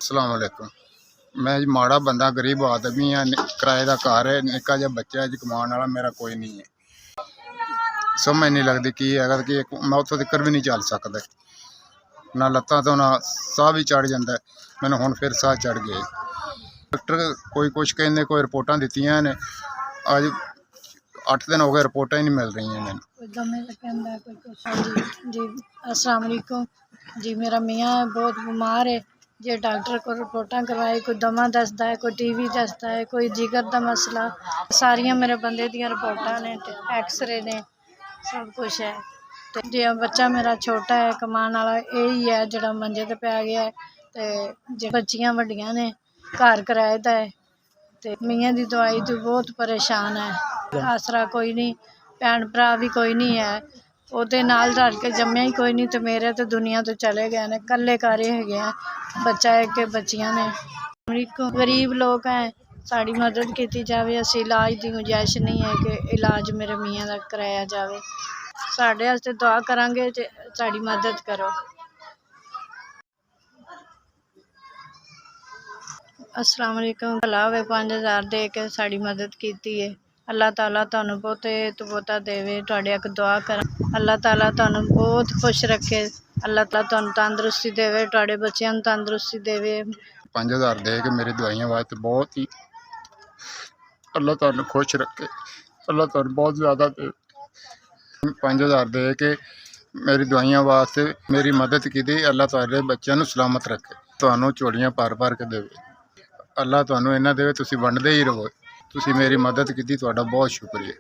अस्सलाम वालेकुम। मैं जी माड़ा बंदा गरीब आदमी हाँ, किराए का घर है, निक्का जिहा बच्चा है जी, कमाने वाला मेरा कोई नहीं है। समझ नहीं लगती की है कि मैं उत्थों तक भी नहीं चल सकता, ना लत्तां तो ना साह भी चढ़ जाता है। मैंने हुण फिर साह चढ़ गए। डॉक्टर कोई कुछ कहते, कोई रिपोर्टां दित्तियां ने, अज 8 दिन हो गए रिपोर्टां ही नहीं मिल रही मैनूं। जी अस्सलाम वालेकुम जी। मेरा मियाँ बहुत बीमार है जे डॉक्टर को रिपोर्टां करवाए, कोई दमा दसदा है, कोई टीवी दसदा है, कोई जिगर का मसला। सारियां मेरे बंदे दियां रिपोर्टां ने, एक्सरे ने, सब कुछ है। ते जे बच्चा मेरा छोटा है, कमान वाला यही है जिहड़ा मंजे ते पै गया है। ते जे बच्चियां वड्डियां ने, घर किराए दा है, ते मियाँ दी दवाई तो बहुत परेशान है। आसरा कोई नहीं, भैन भरा भी कोई नहीं है, ਉਹਦੇ ਨਾਲ रल के जम्मिया ही कोई नहीं, तो मेरे तो दुनिया तो चले गए ने, कल्ले कारे हैगे आ, बच्चा एक के बच्चियां ने। गरीब लोग हैं, साड़ी मदद की जाए। असी इलाज की गुंजाइश नहीं है कि इलाज मेरे मियाँ का कराया जाए। साढ़े वास्ते दुआ करांगे जे साड़ी मदद करो। अस्सलाम वालेकुम। भला होवे 5000 दे के साड़ी मदद की है। अल्लाह ताला तुहानू बहुते तो बहुता देवे। तुहाडे अग दुआ कर, अल्लाह ताला तुहानू बहुत खुश रखे, अल्लाह ताला तुहानू तंदुरुस्ती देवे, तुहाडे बच्चियां नू तंदुरुस्ती देवे। 5000 दे के मेरी दवाइयां वास्ते बहुत ही अल्लाह तुहानू खुश रखे, अल्लाह तुहानू बहुत ज़्यादा दे। 5000 दे के मेरी दवाइयां वास्ते मेरी मदद की, अल्लाह तुहाडे बच्चों नू सलामत रखे, तुहानू झोलियां भर भर के देवे। अल्लाह तुहानू इन्ना देवे, तुसी वंडदे ही रहो। तुसी मेरी मदद की, तुहाडा बहुत शुक्रिया।